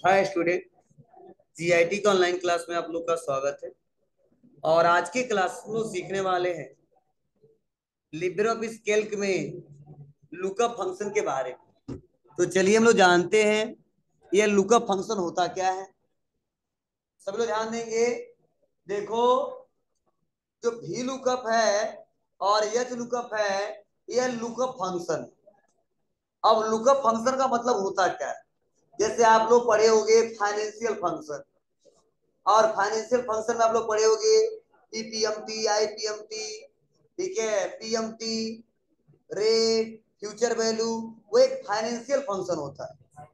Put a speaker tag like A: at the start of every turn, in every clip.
A: Hi student. GIT का online class में आप लोग का स्वागत है। और आज की क्लास में सीखने वाले हैं लिब्रे ऑफिस कैल्क में लुकअप फंक्शन के बारे में। तो चलिए हम लोग जानते हैं यह लुकअप फंक्शन होता क्या है। सब लोग ध्यान देंगे। देखो, जो भी लुकअप है और एच लुकअप है, यह लुकअप फंक्शन। अब लुकअप फंक्शन का मतलब होता क्या है? जैसे आप लोग पढ़े होंगे फाइनेंशियल फंक्शन, और फाइनेंशियल फंक्शन में आप लोग पढ़े होंगे ईपीएमटी, आईपीएमटी, ठीक है, पीएमटी, रेट, फ्यूचर वैल्यू। वो एक फाइनेंशियल फंक्शन होता है।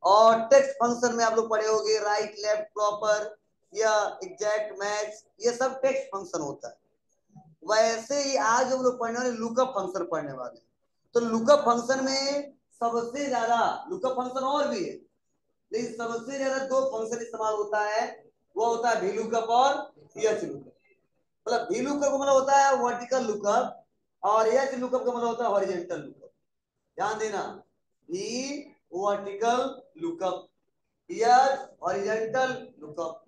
A: और टेक्स्ट फंक्शन में आप लोग पढ़े होंगे राइट, लेफ्ट, प्रॉपर या एग्जैक्ट, मैच, ये सब टेक्स्ट फंक्शन होता है। वैसे ही आज हम लोग पढ़ने वाले लुकअप फंक्शन पढ़ने वाले। तो लुकअप फंक्शन में सबसे ज्यादा लुकअप फंक्शन और भी है, लेकिन सबसे ज्यादा दो फंक्शन इस्तेमाल होता है। वो होता है वी लुकअप और एच लुकअप। मतलब वी लुकअप का मतलब होता है वर्टिकल लुकअप, और एच लुकअप का मतलब होता है हॉरिजॉन्टल लुकअप। ध्यान देना, V vertical lookup, H horizontal lookup.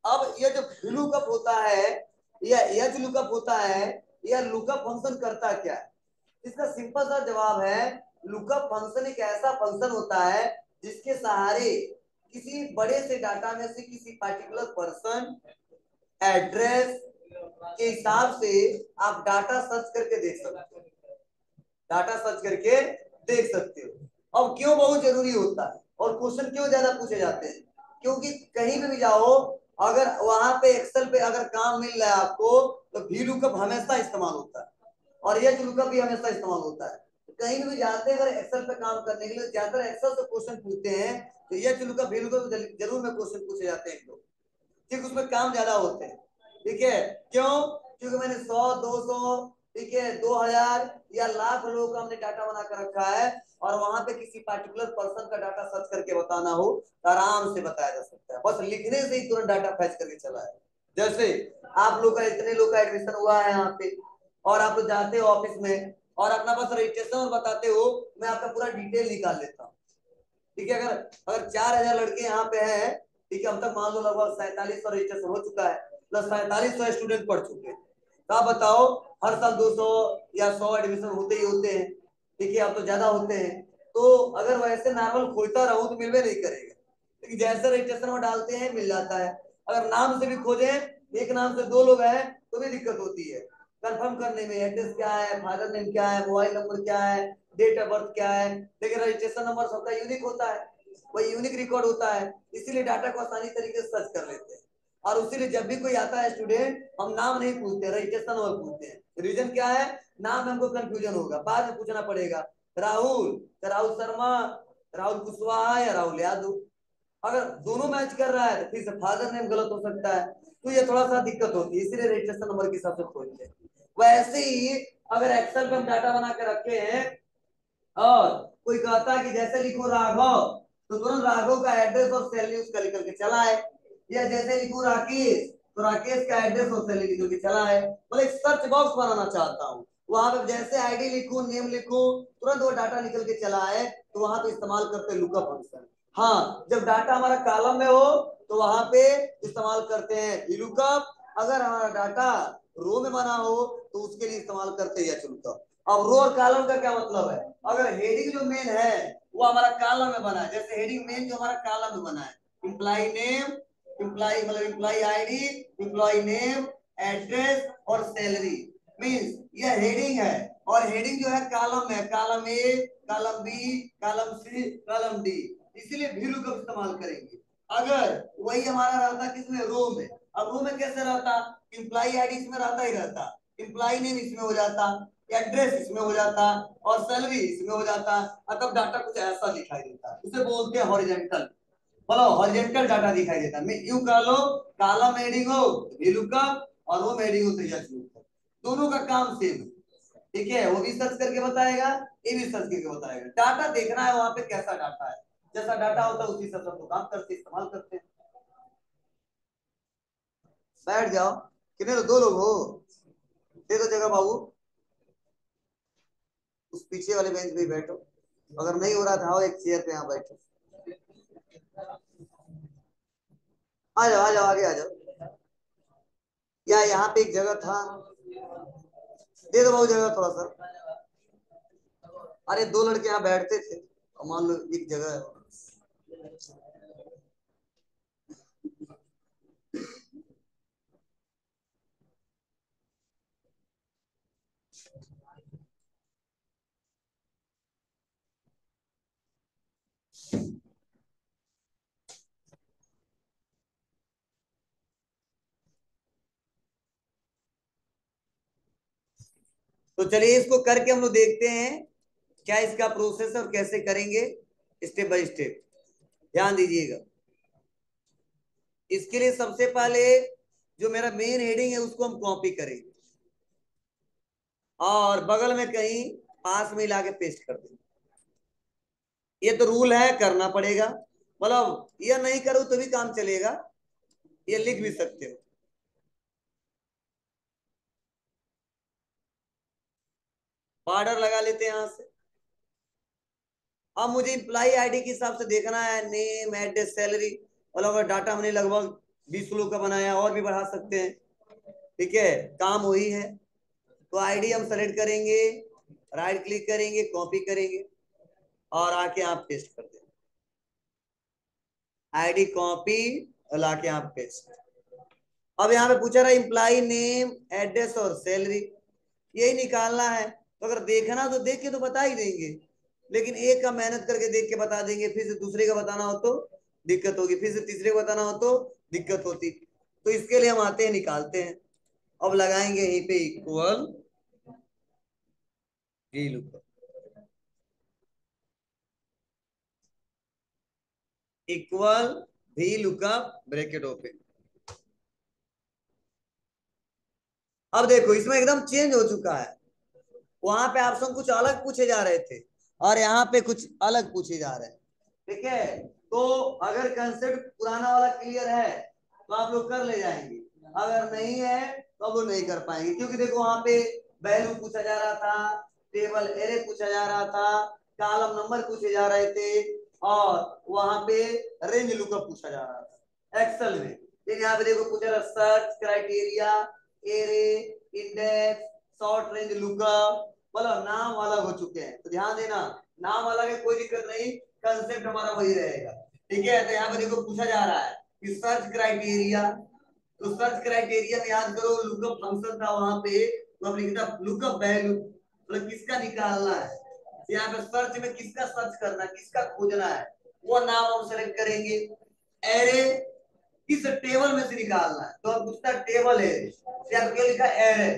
A: अब ये जो वी लुकअप होता है या एच लुकअप होता है, यह लुकअप फंक्शन करता क्या है? इसका सिंपल सा जवाब है, लुकअप फंक्शन एक ऐसा फंक्शन होता है जिसके सहारे किसी बड़े से डाटा में से किसी पार्टिकुलर पर्सन, एड्रेस के हिसाब से आप डाटा सर्च करके देख सकते हो। डाटा सर्च करके देख सकते हो। अब क्यों बहुत जरूरी होता है और क्वेश्चन क्यों ज्यादा पूछे जाते हैं? क्योंकि कहीं पे भी जाओ, अगर वहां पे एक्सेल पे अगर काम मिल रहा है आपको, तो वी लुकअप हमेशा इस्तेमाल होता है और एच लुकअप भी हमेशा इस्तेमाल होता है। कहीं भी जाते हैं अगर एक्सेल पे काम करने के लिए, ज्यादातर एक्सेल से क्वेश्चन पूछते हैं, तो एच लुकअप, वी लुकअप जरूर में क्वेश्चन पूछे जाते हैं लोग। ठीक, उसमें काम ज्यादा होते हैं। ठीक है, क्यों? क्योंकि मैंने 100, 200, ठीक है, 2000 या लाख लोगों का हमने डाटा बना कर रखा है, और वहां पे किसी पार्टिकुलर पर्सन का डाटा सर्च करके बताना हो तो आराम से बताया जा सकता है। बस लिखने से ही तुरंत डाटा फैच करके चला है। जैसे आप लोग का, इतने लोग का एडमिशन हुआ है यहाँ पे, और आप लोग जाते हो ऑफिस में और अपना बस रजिस्ट्रेशन और बताते हो, मैं आपका पूरा डिटेल निकाल लेता हूँ। ठीक है, अगर अगर 4000 लड़के यहाँ पे हैं, ठीक है, अब तक मान लो लगभग 4700 रजिस्ट्रेशन हो चुका है, प्लस 4700 स्टूडेंट पढ़ चुके हैं। तो आप बताओ, हर साल 200 या 100 एडमिशन होते ही होते हैं। ठीक है, अब तो ज्यादा होते हैं। तो अगर वैसे नॉर्मल खोजता रहूं तो मिलवे नहीं करेगा, लेकिन जैसे रजिस्ट्रेशन में डालते हैं मिल जाता है। अगर नाम से भी खोजें, एक नाम से दो लोग हैं तो भी दिक्कत होती है कंफर्म करने में, एड्रेस क्या है, फादर नेम क्या है, मोबाइल नंबर क्या है, डेट ऑफ बर्थ क्या है। लेकिन रजिस्ट्रेशन नंबर सबका यूनिक होता है, वही यूनिक रिकॉर्ड होता है, इसीलिए डाटा को आसानी तरीके से सर्च कर लेते हैं। और उसीलिए जब भी कोई आता है स्टूडेंट, हम नाम नहीं पूछते, रजिस्ट्रेशन नंबर पूछते हैं। रीजन क्या है? नाम में हमको कंफ्यूजन होगा, बाद में पूछना पड़ेगा राहुल, तो राहुल शर्मा, राहुल कुशवाहा या राहुल यादव। अगर दोनों मैच कर रहा है तो फिर से फादर नेम गलत हो सकता है, तो ये थोड़ा सा दिक्कत होती है, इसीलिए रजिस्ट्रेशन नंबर के हिसाब से खोजते हैं। वैसे ही अगर एक्सेल पे हम डाटा बना के रखे हैं, और कोई कहता है कि जैसे लिखो राघव, तो तुरंत राघव का एड्रेस और सैलरी उसका निकल के चला है। या जैसे लिखो राकेश, तो राकेश का एड्रेस और सैलरी निकल के चला है। मतलब एक सर्च बॉक्स बनाना चाहता हूँ, वहां पे जैसे आईडी लिखूं, नेम लिखूं, तुरंत वो डाटा निकल के चला है। तो वहां पे इस्तेमाल करते हैं लुकअप फंक्शन। हाँ, जब डाटा हमारा कॉलम में हो तो वहां पे इस्तेमाल करते हैं लुकअप। अगर हमारा डाटा रो में बना हो तो उसके लिए इस्तेमाल करते हैं लुकअप। अब रो और कॉलम का क्या मतलब है? अगर हेडिंग जो मेन है वो हमारा कॉलम में बना है, जैसे हेडिंग मेन जो हमारा कॉलम में बना है, इम्प्लाई नेम, इम्प्लाई मतलब employee ID, employee name, address और सैलरी, मींस ये हेडिंग है। और हेडिंग जो है कॉलम में, column A, column B, column C, column D, इसीलिए भी लुकअप इस्तेमाल करेंगे। अगर वही हमारा रहता किसमें, रो में, अब रो में कैसे रहता, इम्प्लाई आईडी इसमें रहता ही रहता, इम्प्लाई नेम इसमें हो जाता, एड्रेस इसमें हो जाता, और सैलरी इसमें हो जाता, और तब डाटा कुछ ऐसा दिखाई देता, उसे बोलते हैं हॉरिजॉन्टल। बोलो, हॉरिजॉन्टल डाटा दिखाई देता है। मैं यूं कह लो, कॉलम हेडिंग हो वी लुकअप, और रो हेडिंग हो तो एच लुकअप, दोनों का काम सेम है। ठीक है, वो भी सर्च करके बताएगा, ये भी सर्च करके बताएगा। डाटा देखना है वहां पे कैसा डाटा है, जैसा डाटा होता है उसी से सब लोग काम करते इस्तेमाल करते हैं। बैठ जाओ, कितने लोग, दो लोग हो, दे दो जगह बाबू, उस पीछे वाले बेंच पे बैठो। अगर नहीं हो रहा था, आओ एक चेयर पे यहाँ बैठो। आ जाओ आ जाओ, आगे आ जाओ। या यहाँ पे एक जगह था, दे दो बहुत जगह थोड़ा सा। अरे दो लड़के यहाँ बैठते थे, और मान लो एक जगह है। तो चलिए इसको करके हम लोग देखते हैं क्या इसका प्रोसेस और कैसे करेंगे, स्टेप बाय स्टेप। ध्यान दीजिएगा। इसके लिए सबसे पहले जो मेरा मेन हेडिंग है उसको हम कॉपी करेंगे, और बगल में कहीं पास में ला के पेस्ट कर देंगे। ये तो रूल है, करना पड़ेगा। मतलब ये नहीं करो तो भी काम चलेगा, ये लिख भी सकते हो। बॉर्डर लगा लेते हैं यहां से। अब मुझे इम्प्लाई आईडी के हिसाब से देखना है, नेम एड्रेस सैलरी। मतलब अगर डाटा हमने लगभग 20 लोग का बनाया, और भी बढ़ा सकते हैं। ठीक है, काम वही है। तो आईडी हम सेलेक्ट करेंगे, राइट क्लिक करेंगे, कॉपी करेंगे, और आके आप पेस्ट कर देंगे। आईडी कॉपी और लाके आप पेस्ट। अब यहाँ पे पूछा रहा इम्प्लाई नेम एड्रेस और सैलरी, यही निकालना है। तो अगर देखना तो देख के तो बता ही देंगे, लेकिन एक का मेहनत करके देख के बता देंगे, फिर से दूसरे का बताना हो तो दिक्कत होगी, फिर से तीसरे को बताना हो तो दिक्कत होती। तो इसके लिए हम आते हैं, निकालते हैं। अब लगाएंगे यहीं पे equal V lookup, equal V lookup bracket open. अब देखो इसमें एकदम चेंज हो चुका है। वहां पे ऑप्शन कुछ अलग पूछे जा रहे थे, और यहाँ पे कुछ अलग पूछे जा रहे हैं। ठीक है, तो अगर कंसेप्ट पुराना वाला क्लियर है तो आप लोग कर ले जाएंगे, अगर नहीं है तो आप लोग नहीं कर पाएंगे। क्योंकि देखो वहां पे वैल्यू पूछा जा रहा था, टेबल एरे पूछा जा रहा था, कॉलम नंबर पूछे जा रहे थे, और वहां पे रेंज लुकअप पूछा जा रहा था एक्सेल में। लेकिन यहाँ पे देखो पूछा रहा search criteria, array, index, short range lookup. मतलब नाम अलग हो चुके हैं, तो ध्यान देना, नाम अलग है कोई दिक्कत नहीं, कंसेप्ट हमारा वही रहेगा। ठीक है, तो यहाँ पे देखो पूछा जा रहा है कि सर्च क्राइटेरिया। तो सर्च क्राइटेरिया में याद करो लुकअप फंक्शन था वहां पे, तो अब लिखता लुकअप वैल्यू, मतलब किसका निकालना है। यहाँ पे सर्च में किसका सर्च करना, किसका खोजना है, वो नाम हम सेलेक्ट करेंगे। एरे किस टेबल में से निकालना है, तो हम पूछता टेबल है, क्या लिखा एरे,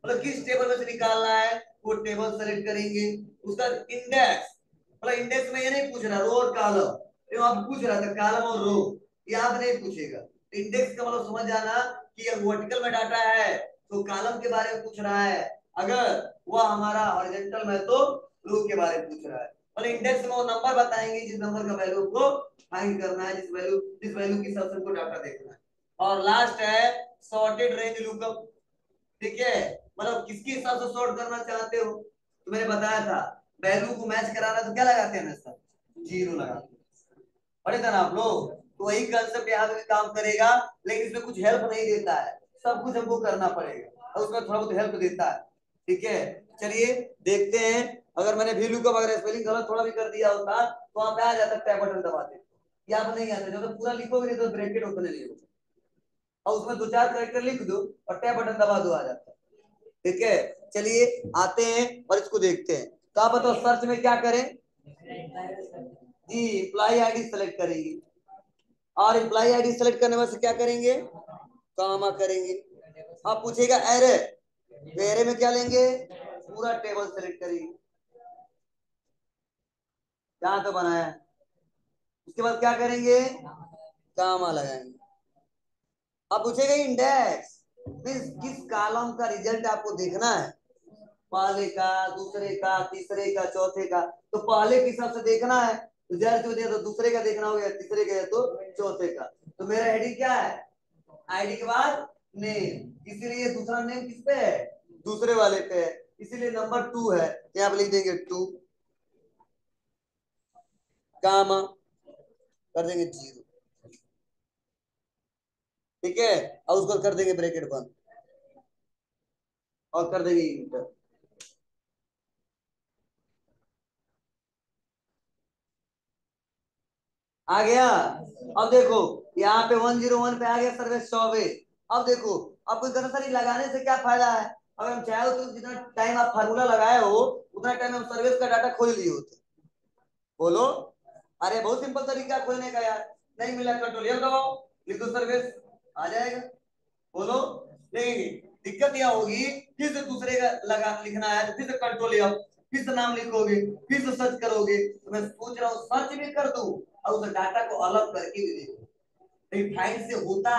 A: मतलब किस टेबल में से निकालना है वो टेबल सेलेक्ट करेंगे। उसका इंडेक्स, मतलब इंडेक्स में ये नहीं पूछ रहा रो और कॉलम, ये वहां पूछ रहा था कॉलम और रो, यहाँ पे नहीं पूछेगा। इंडेक्स का मतलब समझ जाना कि अगर वर्टिकल में डाटा है तो कॉलम के बारे में पूछ रहा है, अगर वो हमारा हॉरिजॉन्टल में तो रो के बारे में पूछ रहा है। मतलब इंडेक्स में वो नंबर बताएंगे जिस नंबर का वैल्यू को फाइंड करना है, जिस वैल्यू के हिसाब से हमको डाटा देखना है। और लास्ट है सॉर्टेड रेंज लुकअप। ठीक है, मतलब किसके हिसाब से सॉर्ट करना चाहते हो, तो मैंने बताया था वैल्यू को मैच कराना तो क्या लगाते हैं हमेशा, जीरो लगाते हैं। पढ़े थे ना आप लोग, तो वही कंसेप्ट यहाँ पे भी काम करेगा, लेकिन इसमें कुछ हेल्प नहीं देता है, सब कुछ हमको करना पड़ेगा, और उसमें थोड़ा बहुत हेल्प देता है। ठीक है, चलिए देखते हैं। अगर मैंने भी लुकअप अगर स्पेलिंग गलत थोड़ा भी कर दिया होता तो वहां पे आ जाता टैब बटन दबाते, यहाँ पे नहीं आता, जब तक पूरा लिखोगे नहीं तो ब्रैकेट ओपन नहीं होगा, और उसमें दो चार कैरेक्टर लिख दो और टैब बटन दबा दो, आ जाता है। ठीक है, चलिए आते हैं और इसको देखते हैं। तो आप बताओ सर्च में क्या करें जी, इम्प्लाई आईडी सेलेक्ट करेंगे, और इम्प्लाई आईडी सेलेक्ट करने में से क्या करेंगे, कामा करेंगे। अब पूछेगा एरे, तो एरे में क्या लेंगे, पूरा टेबल सेलेक्ट करेंगे जहां तो बनाया। उसके बाद क्या करेंगे, कामा लगाएंगे। अब पूछेगा इंडेक्स, किस कॉलम का रिजल्ट आपको देखना है, पहले का, दूसरे का, तीसरे का, चौथे का। तो पहले के हिसाब से देखना है तो जैसे हो दिया, तो दूसरे का देखना हो गया, तीसरे का तो चौथे का। तो मेरा हेडिंग क्या है, आईडी के बाद नेम, इसीलिए दूसरा नेम किस पे है, दूसरे वाले पे है, इसीलिए नंबर 2 है, यहाँ पे लिख देंगे 2 कामा। कर देंगे 0, ठीक है, और उसको कर देंगे ब्रैकेट बंद और कर देंगे इंटर। आ गया। अब देखो यहाँ पे 101 पे आ गया सर्विस 24। अब देखो, अब कोई कर्सर लगाने से क्या फायदा है? अगर हम चाहे तो जितना टाइम आप फार्मूला लगाए हो उतना टाइम हम सर्विस का डाटा खोल लिए होते। बोलो। अरे बहुत सिंपल तरीका है खोलने का यार। नहीं मिला कंट्रोल एफ दबाओ, लिख दो सर्विस, आ जाएगा। बोलो। देखेंगे दिक्कत यह होगी, फिर से दूसरे का लगा लिखना है तो फिर से कंट्रोल एफ, फिर से नाम लिखोगे, फिर से सर्च करोगे। तो मैं सोच रहा हूँ सर्च भी कर दूं और उस डाटा को अलग करके भी देखो। नहीं फाइंड से होता,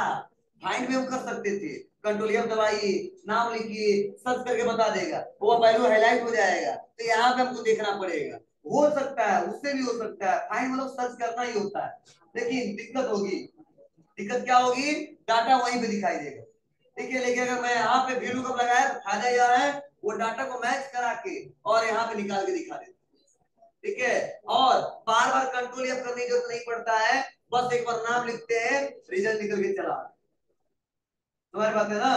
A: फाइंड भी हम कर सकते थे। कंट्रोल एफ दबाइए, नाम लिखिए, सर्च करके बता देगा, वो वैल्यू हाईलाइट हो जाएगा। तो यहाँ पे हमको देखना पड़ेगा। हो सकता है उससे भी हो सकता है, फाइंड मतलब सर्च करना ही होता है। लेकिन दिक्कत होगी, दिक्कत क्या होगी? डाटा वहीं पे दिखाई देगा। ठीक है, लेकिन अगर मैं यहाँ पे वैल्यू कब लगाया तो फायदा यह है वो डाटा को मैच करा के और यहाँ पे निकाल के दिखा देता। ठीक है, और बार बार कंट्रोल एफ करने की जरूरत नहीं पड़ता है, बस एक बार नाम लिखते हैं, रिजल्ट निकल के चला। तुम्हारी बात है ना?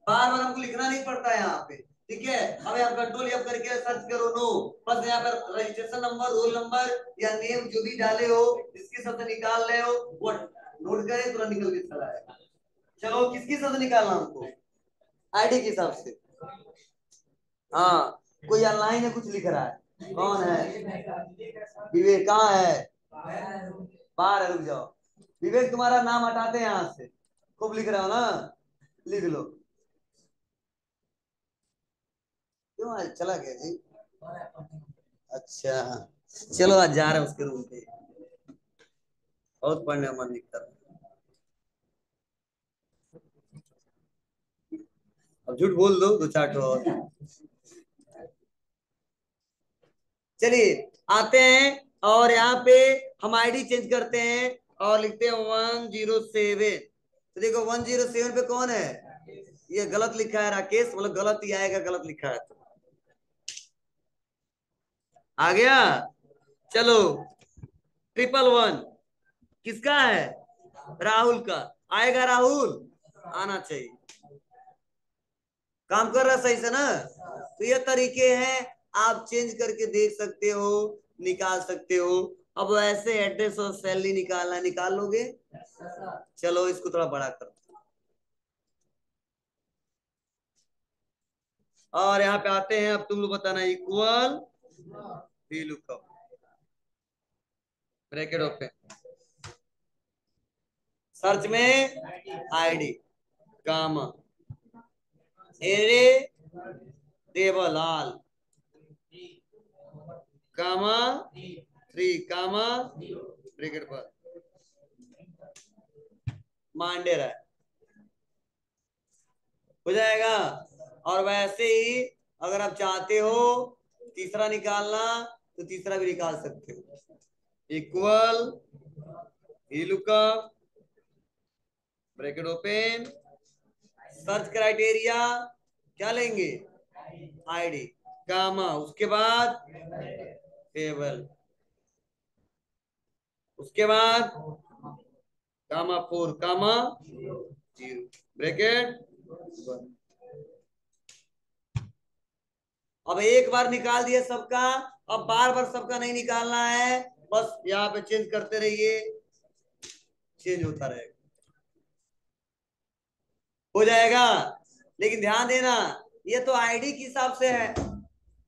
A: बार बार हमको लिखना नहीं पड़ता है यहाँ पे। ठीक है, हमें आप कंट्रोल एफ करके सर्च करो नो, बस यहाँ पर रजिस्ट्रेशन नंबर, रोल नंबर या नेम जो भी डाले हो, जिसके शब्द निकाल रहे हो वो नोट करे, तुरंत निकल के चला आएगा। चलो किसकी शब्द निकालना हमको? आईडी के हिसाब से। हाँ, कोई ऑनलाइन है कुछ लिख रहा है, कौन है? विवेक कहाँ है? बाहर है, रुक जाओ। विवेक तुम्हारा नाम हटाते हैं यहाँ से, खूब लिख रहा हो ना, लिख लो। क्यों आज चला गया जी? अच्छा, चलो आज जा रहे हैं उसके रूम पे, बहुत पढ़ने का मन नहीं कर रहा। अब झूठ बोल दो दो चार ठो और। चलिए आते हैं, और यहाँ पे हम आईडी चेंज करते हैं और लिखते हैं 107। तो देखो 107 पे कौन है? ये गलत लिखा है राकेश, मतलब गलत ही आएगा, गलत लिखा है तो। आ गया। चलो 111 किसका है? राहुल का। आएगा राहुल, आना चाहिए। काम कर रहा सही से ना? तो ये तरीके हैं, आप चेंज करके देख सकते हो, निकाल सकते हो। अब ऐसे एड्रेस और सैलरी निकालना, निकाल लोगे? चलो इसको थोड़ा बड़ा करो, और यहाँ पे आते हैं, अब तुम लोग बताना equal V lookup, bracket open, search में आईडी, कामा, एरे टेबल ऑल, कामा 3, कामा ब्रैकेट पर मांडेर है, हो जाएगा। और वैसे ही अगर आप चाहते हो तीसरा निकालना तो तीसरा भी निकाल सकते हो, equal lookup, bracket open, search criteria क्या लेंगे? आईडी, कामा, उसके बाद टेबल, उसके बाद कामा 4, कामा 0, ब्रैकेट। अब एक बार निकाल दिया सबका, अब बार बार सबका नहीं निकालना है, बस यहाँ पे चेंज करते रहिए, चेंज होता रहेगा, हो जाएगा। लेकिन ध्यान देना, ये तो आईडी के हिसाब से है।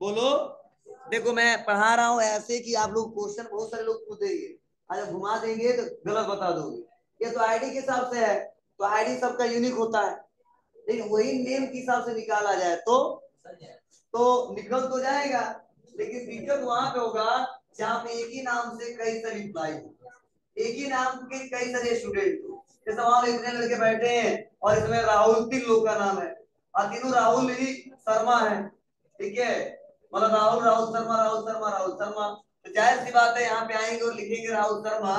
A: बोलो। देखो मैं पढ़ा रहा हूँ ऐसे कि आप लोग क्वेश्चन बहुत सारे लोग पूछेंगे, अगर घुमा देंगे तो गलत बता दोगे। ये तो आईडी के हिसाब से है, तो आईडी सबका यूनिक होता है, लेकिन वही नेम के हिसाब से निकाला जाए तो निकल तो जाएगा। लेकिन दिक्कत वहां पे होगा जहाँ पे एक ही नाम से कई सारे इम्प्लाई हो, एक ही नाम के कई सारे स्टूडेंट हो। जैसे वहां इतने लड़के बैठे हैं और इसमें राहुल 3 लोग का नाम है और तीनों राहुल ही शर्मा है। ठीक है, मतलब राहुल राहुल शर्मा, राहुल शर्मा, राहुल शर्मा। तो जाहिर सी बात है यहाँ पे आएंगे और लिखेंगे राहुल शर्मा,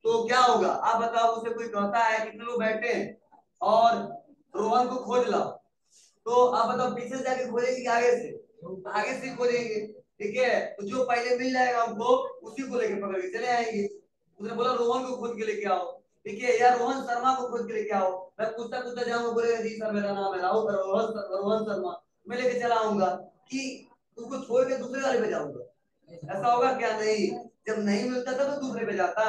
A: तो क्या होगा आप बताओ? मुझसे कोई कहता है कितने लोग बैठे हैं और रोहन को खोज लाओ, तो आप बताओ पीछे से जाके खोजेंगे कि आगे से? आगे से खोजेंगे। ठीक है, तो जो पहले मिल जाएगा हमको उसी को लेके पकड़ के चले आएंगे। उसने बोला रोहन को खोज के लेके आओ, ठीक है, या रोहन शर्मा को खोज के लेके आओ। मैं पूछता पूछता जाऊंगा, बोलेगा जी सर मेरा नाम है राहुल रोहन शर्मा, मैं लेके चला आऊंगा कि उसको छोड़ के दूसरे वाले पे जाऊंगा। ऐसा होगा क्या? नहीं। जब नहीं मिलता था तो दूसरे पे जाता,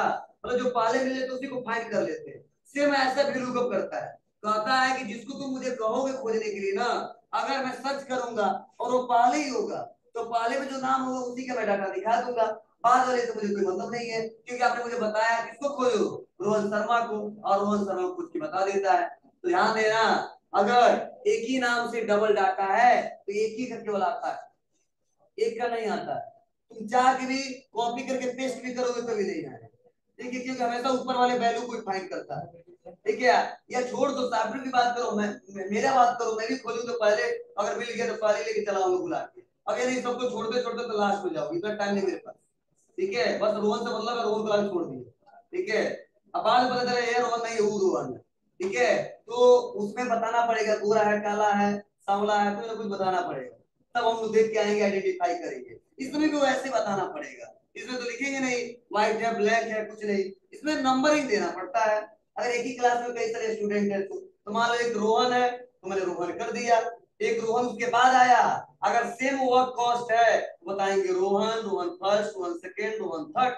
A: मतलब जो पाले मिले तो उसी को फाइंड कर लेते। सेम ऐसा भी लुकअप करता है, कहता है कि जिसको तुम मुझे कहोगे खोजने के लिए ना, अगर मैं सर्च करूंगा और वो पाले ही होगा, तो पाले में जो नाम होगा उसी का मैं डाटा दिखा दूंगा। बाद वाले से मुझे कोई मतलब नहीं है, क्योंकि आपने मुझे बताया किसको खोजो, रोहन शर्मा को, और रोहन शर्मा को खुद की बता देता है। तो ध्यान देना, अगर एक ही नाम से डबल डाटा है तो एक ही का केवल आता है, एक का नहीं आता है। तुम चाह के भी कॉपी करके पेस्ट भी करोगे तो भी नहीं आएगा, ठीक है, क्योंकि हमेशा ऊपर वाले वैल्यू को फाइंड करता है, ठीक है। या छोड़ दो, सॉफ्टवेयर की बात करो, मेरा बात करो, मैं भी खोलूं तो पहले अगर मिल गया तो पहले लेके चला आऊंगा बुला के, अगर नहीं सबको छोड़ते छोड़ते तो लास्ट हो जाओगे, इतना टाइम नहीं मेरे पास, ठीक है। बस रोहन से मतलब है, रोहन को लाके छोड़ दिया, ठीक है। अब बाद में पता चला ये रोहन नहीं वो रोहन है, ठीक है। तो उसमें बताना पड़ेगा गोरा है काला है सांवला है, कुछ ना कुछ बताना पड़ेगा, तब हम लोग देख के आएंगे, आइडेंटिफाई करेंगे। इसमें भी वैसे बताना पड़ेगा, इसमें तो लिखेंगे नहीं व्हाइट है ब्लैक है कुछ नहीं, इसमें नंबरिंग देना पड़ता है। अगर एक ही क्लास में कई सारे स्टूडेंट है तो मान लो एक रोहन है तो मैंने रोहन कर दिया, एक रोहन उसके बाद आया, अगर सेम वर्क कॉस्ट है तो बताएंगे Rohan, Rohan first, Rohan second, Rohan third,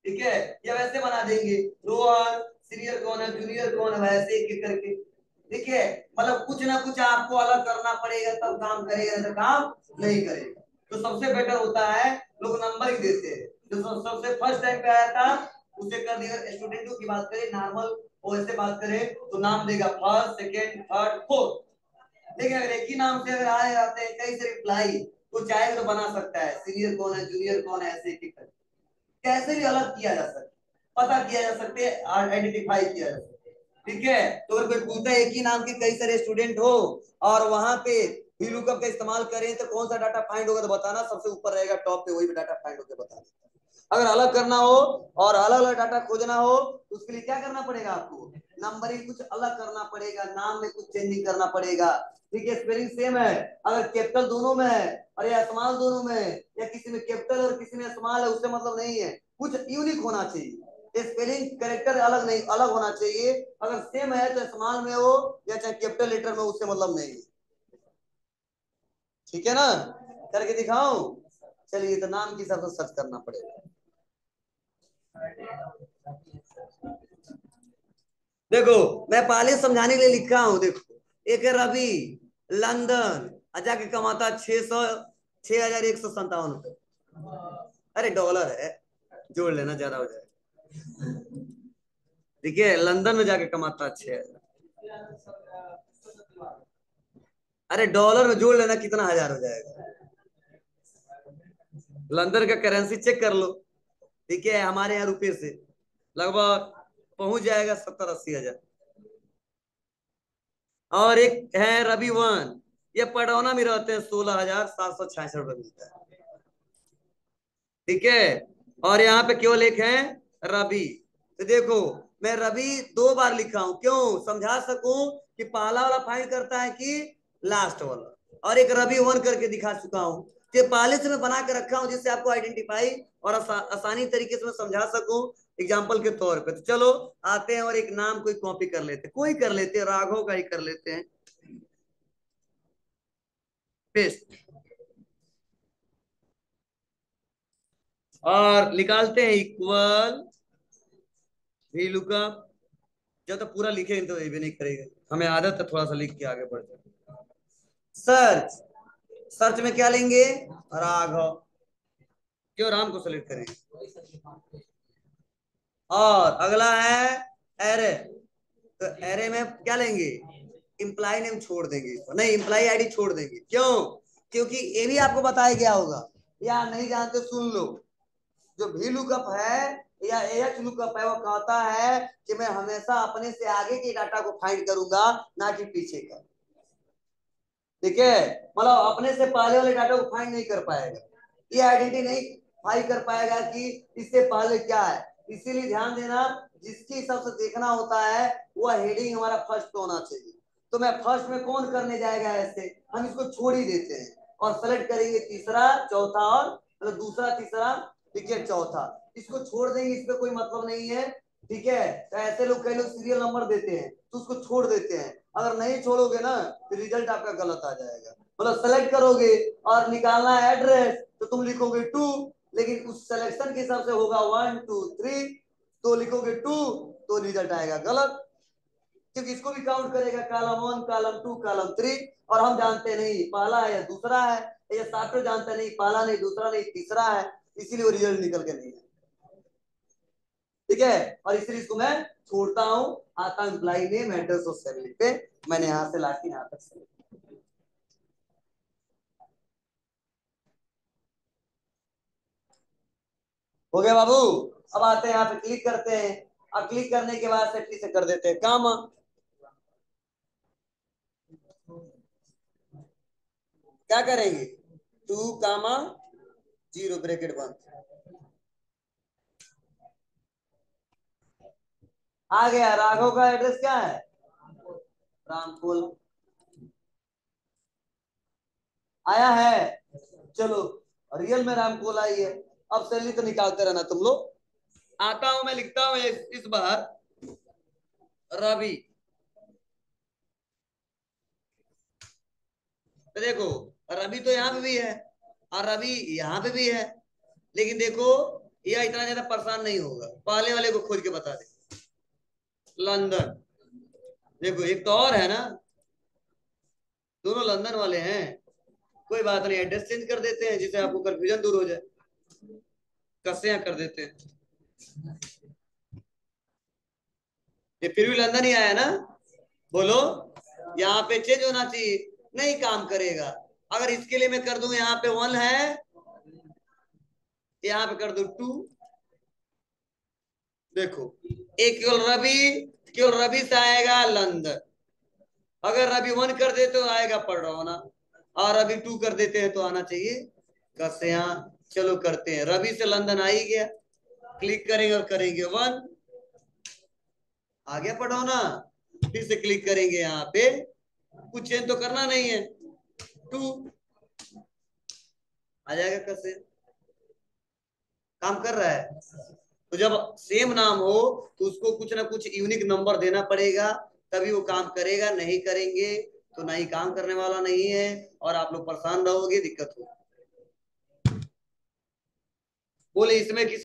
A: ठीक है। या वैसे बना देंगे रोहन सीनियर कौन है जूनियर कौन है, वैसे एक एक करके, ठीक है। मतलब कुछ ना कुछ आपको अलग करना पड़ेगा तब काम करेगा, तो काम नहीं करेगा। तो सबसे बेटर होता है लोग नंबर ही देते हैं, जो सबसे फर्स्ट रैंक पे आया था उसे कर दिया। स्टूडेंटों की बात करें नॉर्मल और ऐसे बात करें तो नाम देगा फर्स्ट सेकेंड थर्ड फोर्थ, लेकिन अगर एक ही नाम से अगर आए जाते हैं कई से रिप्लाई तो चाहे तो बना सकता है सीनियर कौन है जूनियर कौन है, ऐसे एक कैसे भी अलग किया जा सकता, पता किया जा सकते हैं, आइडेंटिफाई किया जा सकता है, ठीक है। तो अगर कोई पूछता है एक ही नाम के कई सारे स्टूडेंट हो और वहां पे वी लुकअप का इस्तेमाल करें तो कौन सा डाटा फाइंड होगा, तो बताना सबसे ऊपर रहेगा टॉप पे, वही डाटा फाइंड होकर बताना। अगर अलग करना हो और अलग अलग डाटा खोजना हो तो उसके लिए क्या करना पड़ेगा आपको, नंबरिंग कुछ अलग करना पड़ेगा, नाम में कुछ चेंजिंग करना पड़ेगा, ठीक है। स्पेलिंग सेम है, अगर कैपिटल दोनों में है और या स्मॉल दोनों में है, या किसी में कैपिटल और किसी में स्मॉल है, उससे मतलब नहीं है, कुछ यूनिक होना चाहिए, स्पेलिंग कैरेक्टर अलग नहीं अलग होना चाहिए। अगर सेम है तो स्मॉल में हो या चाहे कैपिटल लेटर में, उससे मतलब नहीं, ठीक है ना। करके दिखाऊं, चलिए, तो नाम के हिसाब से सर्च करना पड़ेगा। देखो मैं पहले समझाने के लिए लिखा हूं, देखो एक है रवि लंदन, जाके कमाता 600 6157 रुपए, अरे डॉलर है, जोड़ लेना ज्यादा हो जाएगा, ठीक है। लंदन में जाके कमाता 6,000, अरे डॉलर में जोड़ लेना कितना हजार हो जाएगा, लंदन का करेंसी चेक कर लो, ठीक है। हमारे यहाँ रुपये से लगभग पहुंच जाएगा 70-80 हजार। और एक है रवि वन, ये पडौना में रहते हैं, 16,766 रुपए मिलता है, ठीक है। और यहाँ पे केवल एक है रवि, तो देखो मैं रवि 2 बार लिखा हूं, क्यों समझा सकूं कि पहला वाला फाइंड करता है कि लास्ट वाला, और एक रवि वन करके दिखा चुका हूं, तो पहले से मैं बना के रखा हूं जिससे आपको आइडेंटिफाई और आसानी तरीके से मैं समझा सकूं एग्जाम्पल के तौर पे। तो चलो आते हैं और एक नाम कोई कॉपी कर लेते, कोई कर लेते हैं, राघव का ही कर लेते हैं, पेस्ट, और निकालते हैं इक्वल वी लुकअप। जब तक पूरा लिखेंगे तो ये भी नहीं करेगा, हमें आदत है थोड़ा सा लिख के आगे बढ़ जाए। सर्च, सर्च में क्या लेंगे, राघव, क्यों राम को सेलेक्ट करेंगे। और अगला है एरे, तो एरे में क्या लेंगे, इम्प्लाई नेम छोड़ देंगे, नहीं इम्प्लाई आईडी छोड़ देंगे, क्यों, क्योंकि ये भी आपको बताया गया होगा, या नहीं जानते सुन लो, जो भी लुकअप है या एच लुकअप है वो कहता है कि मैं हमेशा अपने से आगे के डाटा को फाइंड करूंगा, ना कि पीछे का, ठीक है। मतलब अपने से पहले वाले डाटा को फाइंड नहीं कर पाएगा, ये आइडेंटिटी नहीं फाइंड कर पाएगा कि इससे पहले क्या है, इसीलिए ध्यान देना जिसके हिसाब से देखना होता है वह हेडिंग हमारा फर्स्ट पे होना चाहिए। तो मैं फर्स्ट में कौन करने जाएगा, ऐसे हम इसको छोड़ ही देते हैं और सेलेक्ट करेंगे तीसरा चौथा और मतलब दूसरा तीसरा, ठीक है चौथा, इसको छोड़ देंगे, इस पे कोई मतलब नहीं है। ठीक है, तो ऐसे लोग कई लोग सीरियल नंबर देते हैं तो उसको छोड़ देते हैं। अगर नहीं छोड़ोगे ना तो रिजल्ट आपका गलत आ जाएगा। मतलब सेलेक्ट करोगे और निकालना है एड्रेस तो तुम लिखोगे 2, लेकिन उस सिलेक्शन के हिसाब से होगा 1 2 3, तो लिखोगे 2 तो रिजल्ट आएगा गलत, क्योंकि इसको भी काउंट करेगा कॉलम 1 कॉलम 2 कॉलम 3। और हम जानते नहीं पहला है या दूसरा है, ये सॉफ्टवेयर जानते नहीं पहला नहीं दूसरा नहीं तीसरा है, इसीलिए वो रिजल्ट निकल के नहीं है। ठीक है, और इसलिए इसको मैं छोड़ता हूं, आता हूं एम्प्लॉय नेम एड्रेस और सैलरी पे। मैंने यहां से लाके यहां तक select। हो गया बाबू। अब आते हैं यहाँ पे क्लिक करते हैं। अब क्लिक करने के बाद सेटली से कर देते हैं काम। क्या करेंगे, 2 0 ब्रैकेट बंद। आ गया, राघव का एड्रेस क्या है, रामपुर। आया है, चलो रियल में रामकोल आई है। अब सैलरी तो निकालते रहना तुम लोग। आता हूं मैं, लिखता हूं इस बार रवि। तो देखो रवि तो यहाँ पे भी है और रवि यहाँ पे भी है, लेकिन देखो यह इतना ज्यादा परेशान नहीं होगा। पहले वाले को खोज के बता दे, लंदन। देखो एक तो और है ना, दोनों लंदन वाले हैं। कोई बात नहीं, एड्रेस चेंज कर देते हैं जिससे आपको कंफ्यूजन दूर हो जाए। कैसे यहाँ कर देते हैं, ये फिर भी लंदन ही आया ना, बोलो। यहाँ पे चेंज होना चाहिए, नहीं काम करेगा। अगर इसके लिए मैं कर दूं यहाँ पे 1 है, यहाँ पे कर दो 2। देखो एक केवल रवि से आएगा लंदन। अगर रवि 1 कर देते तो आएगा पड़रौना, और रवि 2 कर देते हैं तो आना चाहिए कसिया। चलो करते हैं, रवि से लंदन आ ही गया। क्लिक करेंगे और करेंगे 1, आ गया पड़रौना। फिर से क्लिक करेंगे यहाँ पे, कुछ चेंज तो करना नहीं है, 2 आ जाएगा कसिया। काम कर रहा है। तो जब सेम नाम हो तो उसको कुछ ना कुछ यूनिक नंबर देना पड़ेगा, तभी वो काम करेगा। नहीं करेंगे तो नहीं, काम करने वाला नहीं है और आप लोग परेशान रहोगे, दिक्कत होगी। बोले इसमें किसी